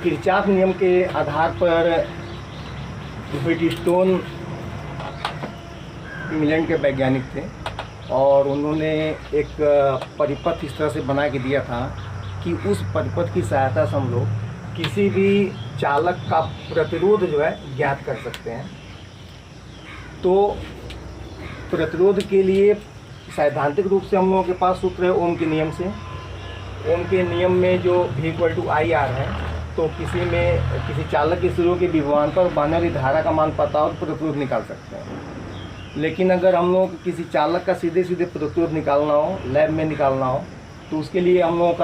Kirchhoff नियम के आधार पर व्हीटस्टोन इंग्लैंड के वैज्ञानिक थे और उन्होंने एक परिपथ इस तरह से बना के दिया था कि उस परिपथ की सहायता से हम लोग किसी भी चालक का प्रतिरोध जो है ज्ञात कर सकते हैं। तो प्रतिरोध के लिए सैद्धांतिक रूप से हम लोगों के पास सूत्र है ओम के नियम से। ओम के नियम में जो V=IR है, तो किसी चालक के सिरों के विभवांतर और बहने वाली धारा का मान पता हो तो प्रतिरोध निकाल सकते हैं। लेकिन अगर हम लोग किसी चालक का सीधे सीधे प्रतिरोध निकालना हो, लैब में निकालना हो, तो उसके लिए हम लोग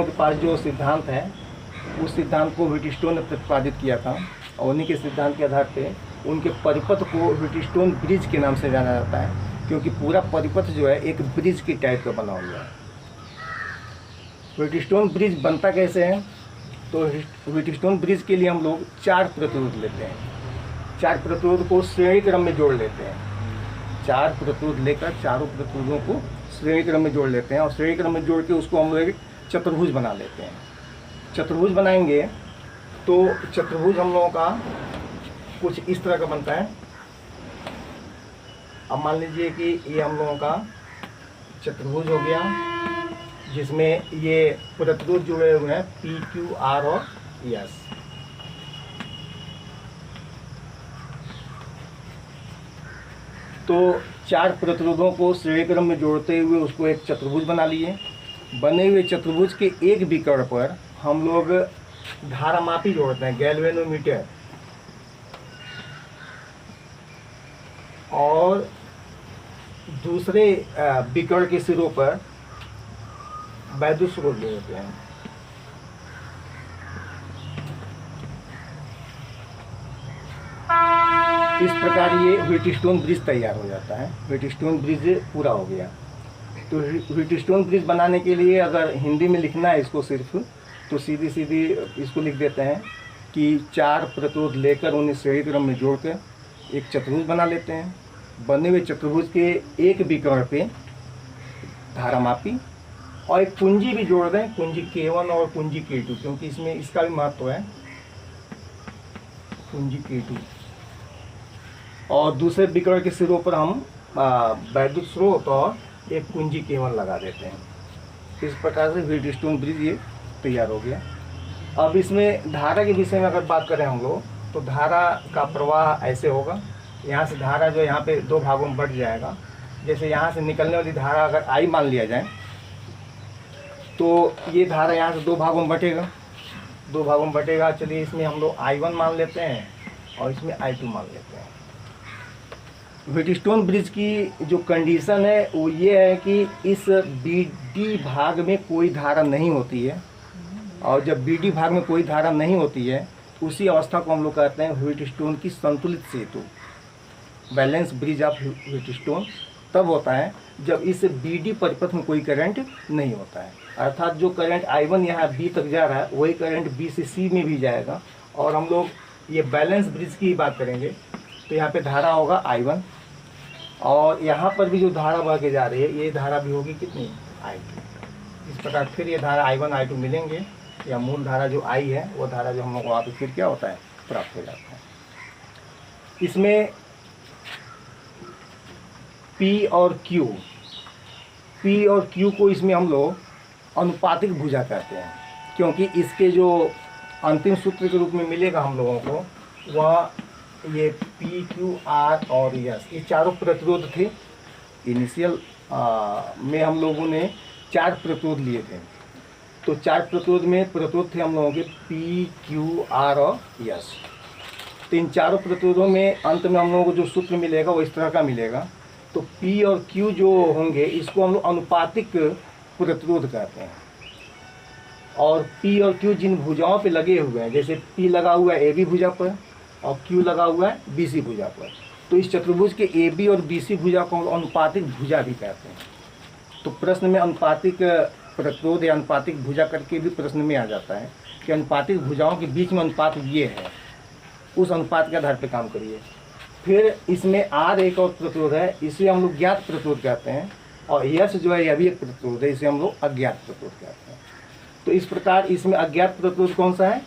के पास जो सिद्धांत है उस सिद्धांत को व्हीटस्टोन ने प्रतिपादित किया था और उन्हीं के सिद्धांत के आधार पे उनके परिपथ को व्हीटस्टोन ब्रिज के नाम से जाना जाता है, क्योंकि पूरा परिपथ जो है एक ब्रिज की टाइप का बना हुआ है। व्हीटस्टोन ब्रिज बनता कैसे है? तो व्हीटस्टोन ब्रिज के लिए हम लोग 4 प्रतिरोध लेते हैं। 4 प्रतिरोध को श्रेणी क्रम में जोड़ लेते हैं। 4 प्रतिरोध लेकर चारों प्रतिरोधों को श्रेणी क्रम में जोड़ लेते हैं और श्रेणी क्रम में जोड़ के उसको हम लोग एक चतुर्भुज बना लेते हैं। चतुर्भुज बनाएंगे तो चतुर्भुज हम लोगों का कुछ इस तरह का बनता है। अब मान लीजिए कि ये हम लोगों का चतुर्भुज हो गया, जिसमें ये प्रतिरोध जुड़े हुए हैं P, Q, R और S। तो 4 प्रतिरोधों को श्रेणी क्रम में जोड़ते हुए उसको एक चतुर्भुज बना लिए। बने हुए चतुर्भुज के एक विकर्ण पर हम लोग धारामापी जोड़ते हैं, गैल्वेनोमीटर, और दूसरे विकर्ण के सिरों पर वैद्युत स्रोत जोड़ते हैं। इस प्रकार ये व्हीटस्टोन ब्रिज तैयार हो जाता है। व्हीटस्टोन ब्रिज पूरा हो गया। तो व्हीटस्टोन ब्रिज बनाने के लिए अगर हिंदी में लिखना है इसको सिर्फ, तो सीधी इसको लिख देते हैं कि 4 प्रतिरोध लेकर उन्हें श्रेणी क्रम में जोड़कर एक चतुर्भुज बना लेते हैं। बने हुए चतुर्भुज के एक विकर्ण पे धारामापी और एक कुंजी भी जोड़ दें, कुंजी K1 और कुंजी K2, क्योंकि इसमें इसका भी महत्व है, कुंजी K2। और दूसरे विकर्ण के सिरों पर हम वैद्युत स्रोत और एक कुंजी K1 लगा देते हैं। इस प्रकार से व्हीटस्टोन ब्रिज ये तैयार हो गया। अब इसमें धारा के विषय में अगर बात करें हम लोग, तो धारा का प्रवाह ऐसे होगा। यहाँ से धारा जो यहाँ पे 2 भागों में बढ़ जाएगा। जैसे यहाँ से निकलने वाली धारा अगर I मान लिया जाए, तो ये धारा यहाँ से 2 भागों में बटेगा। 2 भागों में बटेगा। चलिए इसमें हम लोग I1 मान लेते हैं और इसमें I2 मान लेते हैं। व्हीटस्टोन ब्रिज की जो कंडीशन है वो ये है कि इस BD भाग में कोई धारा नहीं होती है, और जब BD भाग में कोई धारा नहीं होती है उसी अवस्था को हम लोग कहते हैं व्हीटस्टोन की संतुलित सेतु, बैलेंस ब्रिज ऑफ व्हीटस्टोन। तब होता है जब इस BD परिपथ में कोई करंट नहीं होता है, अर्थात जो करंट I1 यहाँ B तक जा रहा है वही करंट B से C में भी जाएगा। और हम लोग ये बैलेंस ब्रिज की बात करेंगे तो यहाँ पे धारा होगा I1, और यहाँ पर भी जो धारा बह के जा रही है ये धारा भी होगी कितनी, I2। इस प्रकार फिर ये धारा I1 I2 मिलेंगे, या मूल धारा जो I है वो धारा जो हम लोग वहाँ पे फिर क्या होता है प्राप्त हो जाता है। इसमें P और Q को इसमें हम लोग अनुपातिक भुजा कहते हैं, क्योंकि इसके जो अंतिम सूत्र के रूप में मिलेगा हम लोगों को वह ये P, Q, R और S, ये चारों प्रतिरोध थे। इनिशियल में हम लोगों ने 4 प्रतिरोध लिए थे। तो 4 प्रतिरोध में प्रतिरोध थे हम लोगों के P, Q, R और S। तो इन चारों प्रतिरोधों में अंत में हम लोगों को जो सूत्र मिलेगा वो इस तरह का मिलेगा। तो P और Q जो होंगे इसको हम लोग अनुपातिक प्रतिरोध कहते हैं। और P और Q जिन भुजाओं पे लगे हुए हैं, जैसे P लगा हुआ है AB भुजा पर और Q लगा हुआ है BC भुजा पर, तो इस चतुर्भुज के AB और BC भुजा को अनुपातिक भुजा भी कहते हैं। तो प्रश्न में अनुपातिक प्रतिरोध या अनुपातिक भुजा करके भी प्रश्न में आ जाता है कि अनुपातिक भुजाओं के बीच में अनुपात ये है, उस अनुपात के आधार पर काम करिए। फिर इसमें R एक और प्रतिरोध है, इसे हम लोग ज्ञात प्रतिरोध कहते हैं, और S जो है यह भी एक प्रतिरोध है, इसे हम लोग अज्ञात प्रतिरोध कहते हैं। तो इस प्रकार इसमें अज्ञात प्रतिरोध कौन सा है,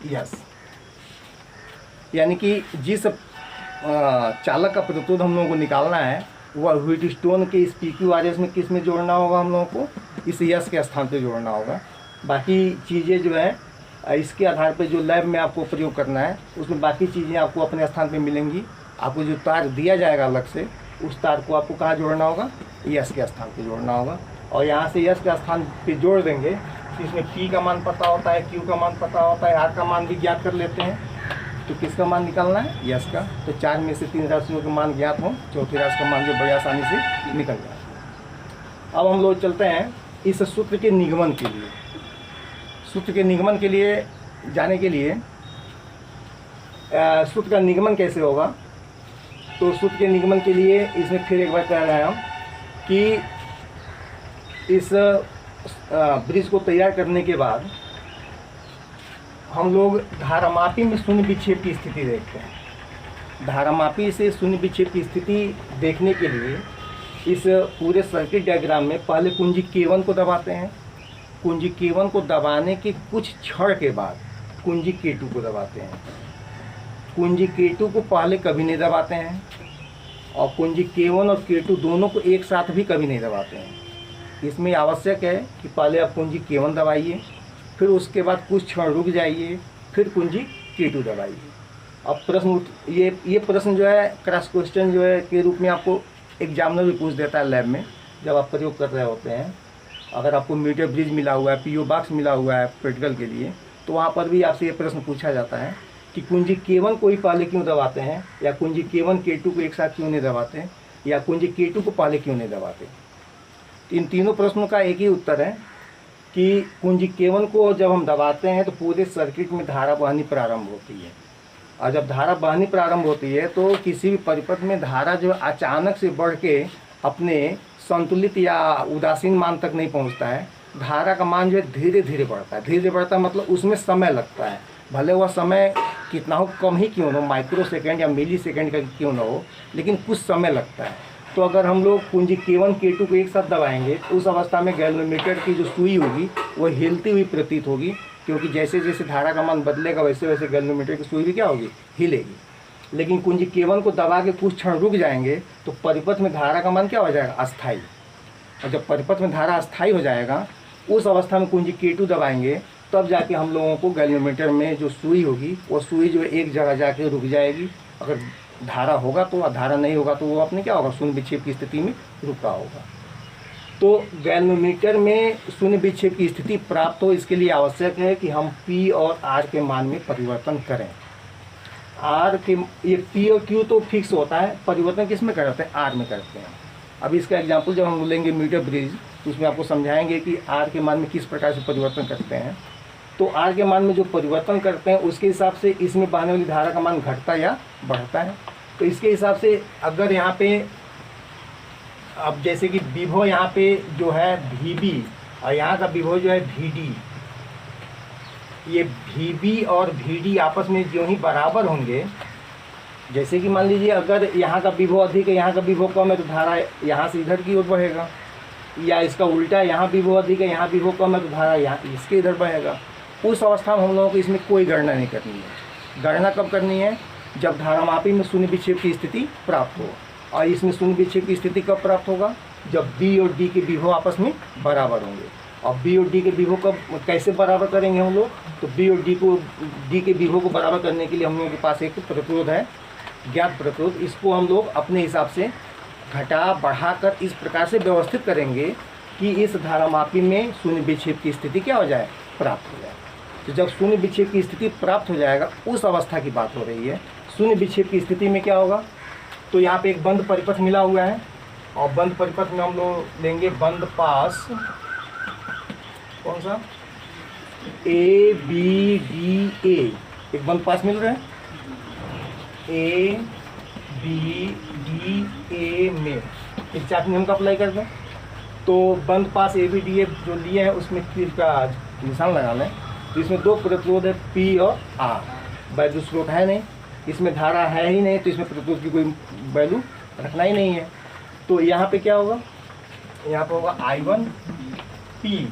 यस, यानी कि जिस चालक का प्रतिरोध हम लोगों को निकालना है वह व्हीटस्टोन के इस PQRS में किस में जोड़ना होगा, हम लोगों को इस यस के स्थान पे जोड़ना होगा। बाकी चीज़ें जो है इसके आधार पे जो लैब में आपको प्रयोग करना है उसमें बाकी चीज़ें आपको अपने स्थान पे मिलेंगी। आपको जो तार दिया जाएगा अलग से, उस तार को आपको कहाँ जोड़ना होगा, यस के स्थान पे जोड़ना होगा। और यहाँ से यस के स्थान पे जोड़ देंगे तो इसमें P का मान पता होता है, Q का मान पता होता है, R का मान भी ज्ञात कर लेते हैं। तो किसका मान निकालना है, यस का। तो 4 में से 3 राशियों के मान ज्ञात हों, चौथी राशि का मान जो बड़ी आसानी से निकल जाए। अब हम लोग चलते हैं इस सूत्र के निगमन के लिए। सूत्र के निगमन के लिए जाने के लिए सूत्र का निगमन कैसे होगा, तो सूत्र के निगमन के लिए इसमें फिर एक बार कह रहे हैं हम कि इस ब्रिज को तैयार करने के बाद हम लोग धारामापी में शून्य विक्षेप की स्थिति देखते हैं। धारामापी से शून्य विक्षेप की स्थिति देखने के लिए इस पूरे सर्किट डायग्राम में पहले कुंजी K1 को दबाते हैं। कुंजी K1 को दबाने के कुछ क्षण के बाद कुंजी K2 को दबाते हैं। कुंजी K2 को पहले कभी नहीं दबाते हैं और कुंजी K1 और K2 दोनों को एक साथ भी कभी नहीं दबाते हैं। इसमें आवश्यक है कि पहले आप कुंजी K1 दबाइए, फिर उसके बाद कुछ क्षण रुक जाइए, फिर कुंजी K2 दबाइए। अब प्रश्न ये प्रश्न जो है क्रॉस क्वेश्चन जो है के रूप में आपको एग्जामिनर भी पूछ देता है लैब में जब आप प्रयोग कर रहे होते हैं। अगर आपको मीटर ब्रिज मिला हुआ है, PO बॉक्स मिला हुआ है प्रैक्टिकल के लिए, तो वहाँ पर भी आपसे ये प्रश्न पूछा जाता है कि कुंजी K1 को ही पहले क्यों दबाते हैं, या कुंजी K1 K2 को एक साथ क्यों नहीं दबाते हैं, या कुंजी K2 को पहले क्यों नहीं दबाते। इन तीनों प्रश्नों का एक ही उत्तर है कि कुंजी K1 को जब हम दबाते हैं तो पूरे सर्किट में धारा बहनी प्रारंभ होती है। और जब धारा बहनी प्रारंभ होती है तो किसी भी परिपथ में धारा जो अचानक से बढ़ के अपने संतुलित या उदासीन मान तक नहीं पहुंचता है। धारा का मान जो है धीरे धीरे बढ़ता है। धीरे बढ़ता है मतलब उसमें समय लगता है, भले वह समय कितना हो, कम ही क्यों ना हो, माइक्रो सेकेंड या मिली सेकेंड का क्यों ना हो, लेकिन कुछ समय लगता है। तो अगर हम लोग कुंजी K1 K2 को एक साथ दबाएंगे तो उस अवस्था में गैल्वेनोमीटर की जो सुई होगी वो हिलती हुई प्रतीत होगी, क्योंकि जैसे जैसे धारा का मान बदलेगा वैसे वैसे गैल्वेनोमीटर की सुई भी क्या होगी, हिलेगी। लेकिन कुंजी K1 को दबा के कुछ क्षण रुक जाएंगे तो परिपथ में धारा का मान क्या हो जाएगा, अस्थायी। और जब परिपथ में धारा अस्थायी हो जाएगा उस अवस्था में कुंजी K2 दबाएंगे, तब जाके हम लोगों को गैल्वेनोमीटर में जो सुई होगी वो सुई जो एक जगह जाके रुक जाएगी। अगर धारा होगा तो, धारा नहीं होगा तो वो अपने क्या होगा, शून्य विक्षेप की स्थिति में रुका होगा। तो गैल्वेनोमीटर में शून्य विक्षेप की स्थिति प्राप्त हो, इसके लिए आवश्यक है कि हम P और R के मान में परिवर्तन करें। R के ये P और Q तो फिक्स होता है, परिवर्तन किस में करते हैं, R में करते हैं। अब इसका एग्जाम्पल जब हम लेंगे मीटर ब्रिज तो उसमें आपको समझाएंगे कि R के मान में किस प्रकार से परिवर्तन करते हैं। तो R के मान में जो परिवर्तन करते हैं उसके हिसाब से इसमें बहने वाली धारा का मान घटता या बढ़ता है। तो इसके हिसाब से अगर यहाँ पे अब जैसे कि विभव यहाँ पे जो है VB और यहाँ का विभव जो है VD, ये VB और VD आपस में जो ही बराबर होंगे, जैसे कि मान लीजिए अगर यहाँ का विभव अधिक है यहाँ का विभव कम है तो धारा यहाँ से इधर की ओर बढ़ेगा, या इसका उल्टा यहाँ विभव अधिक है यहाँ विभव कम है तो धारा यहाँ इसके इधर बढ़ेगा। उस अवस्था में हम लोगों को इसमें कोई गणना नहीं करनी है। गणना कब करनी है, जब धारामापी में शून्य विक्षेप की स्थिति प्राप्त हो। और इसमें शून्य विक्षेप की स्थिति कब प्राप्त होगा, जब B और D के विभव आपस में बराबर होंगे। और B और D के विभव कब कैसे बराबर करेंगे हम लोग, तो B और D के विभव को बराबर करने के लिए हम लोगों के पास एक प्रतिरोध है, ज्ञात प्रतिरोध। इसको हम लोग अपने हिसाब से घटा बढ़ा कर इस प्रकार से व्यवस्थित करेंगे कि इस धारामापी में शून्य विक्षेप की स्थिति क्या हो जाए, प्राप्त हो जाए। तो जब शून्य विक्षेप की स्थिति प्राप्त हो जाएगा उस अवस्था की बात हो रही है। शून्य विक्षेप की स्थिति में क्या होगा, तो यहाँ पे एक बंद परिपथ मिला हुआ है और बंद परिपथ में हम लोग लेंगे बंद पास, कौन सा, A B D A, एक बंद पास मिल रहा है A B D A में। एक चार्ट नियम का अप्लाई कर दें तो बंद पास A B D A जो लिए हैं उसमें तीर का निशान लगा लें। तो इसमें दो प्रतिरोध है P और R, वैल्यू स्रोत है नहीं, इसमें धारा है ही नहीं, तो इसमें प्रतिरोध की कोई वैल्यू रखना ही नहीं है। तो यहाँ पे क्या होगा, यहाँ पे होगा I1 P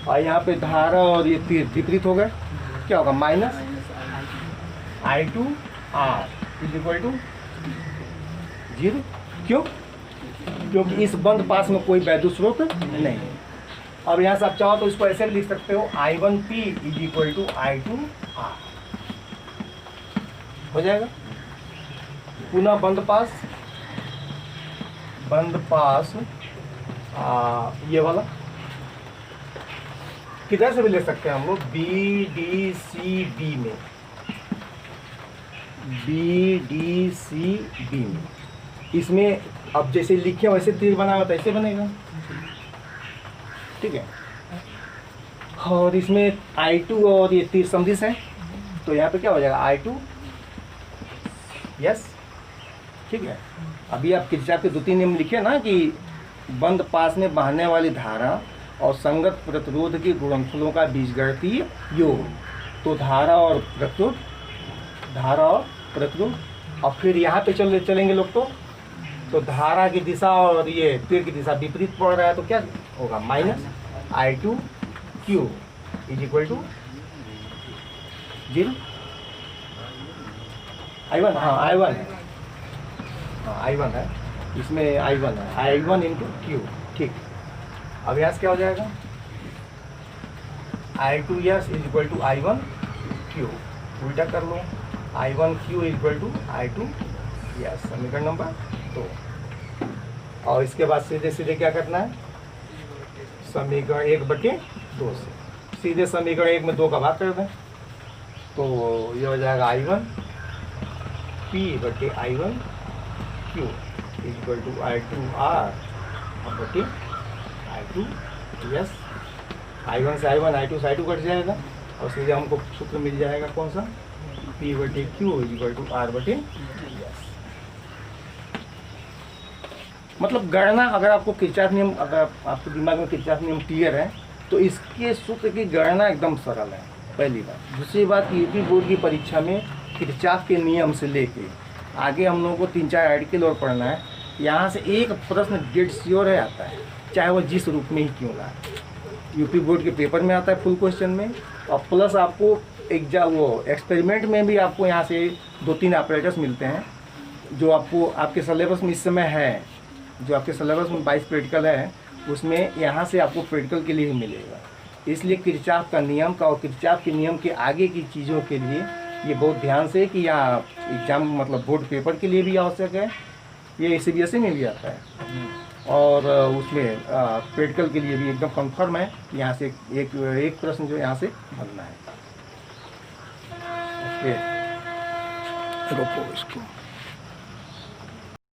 और यहाँ पे धारा और ये तीर विपरीत हो गए क्या होगा minus I2 R is equal to 0। क्यों? क्योंकि इस बंद पास में कोई वैद्युत स्रोत नहीं है। अब यहाँ से आप चाहो तो इसको ऐसे भी लिख सकते हो I1P is equal to I2 R हो जाएगा। पुनः बंद पास ये वाला किधर से भी ले सकते हैं हम लोग BDCB में, BDCB में। इसमें अब जैसे लिखे वैसे तीर बना होता है ऐसे बनेगा, ठीक है। और इसमें I2 और ये तीर सदिश है, तो यहाँ पे क्या हो जाएगा I2 यस, ठीक है। अभी आप किरचॉफ के 2-3 नियम लिखे ना कि बंद पास में बहने वाली धारा और संगत प्रतिरोध के गुणनफलों का बीजगणितीय योग, तो धारा और प्रतिरोध। और फिर यहाँ पे चलेंगे लोग, तो धारा की दिशा और ये तीर की दिशा विपरीत पड़ रहा है, तो क्या होगा minus I2Q is equal to 0। I1 हाँ I1 है, हाँ I1 है, इसमें I1 है, I1 इंटू Q, ठीक। अब यहाँ से क्या हो जाएगा I2 yes is equal to I1Q, उल्टा कर लो I1Q is equal to I2 yes, समीकरण नंबर 2। और इसके बाद सीधे सीधे क्या करना है, समीकरण 1/2 से सीधे समीकरण 1 में 2 का भाग कर दें, तो ये हो जाएगा I1P/I1Q is equal to I2R बटे I2 यस। I1 से I1, I2 से I2 कट जाएगा और सीधे हमको सूत्र मिल जाएगा कौन सा, P/Q इज इक्वल टू R/यस। मतलब गणना, अगर आपको किरचॉफ नियम, अगर आपके दिमाग में किरचॉफ नियम क्लियर है तो इसके सूत्र की गणना एकदम सरल है, पहली बात। दूसरी बात, यूपी बोर्ड की परीक्षा में किरचॉफ के नियम से लेके आगे हम लोगों को 3-4 आर्टिकल और पढ़ना है। यहाँ से एक प्रश्न डेड श्योर है आता है, चाहे वो जिस रूप में ही क्यों ना। यूपी बोर्ड के पेपर में आता है फुल क्वेश्चन में, और प्लस आपको एक्सपेरिमेंट में भी आपको यहाँ से 2-3 ऑपरेटर्स मिलते हैं जो आपको आपके सिलेबस में इस समय है, जो आपके सिलेबस में 22 प्रैक्टिकल है, उसमें यहाँ से आपको प्रैक्टिकल के लिए ही मिलेगा। इसलिए किरचॉफ का नियम का और किरचॉफ के नियम के आगे की चीज़ों के लिए ये बहुत ध्यान से कि यहाँ एग्जाम मतलब बोर्ड पेपर के लिए भी आवश्यक है, ये CBSE में भी आता है, और उसमें प्रैक्टिकल के लिए भी एकदम कंफर्म है। यहाँ से एक प्रश्न जो यहाँ से बनना है। ओके, रोको इसको।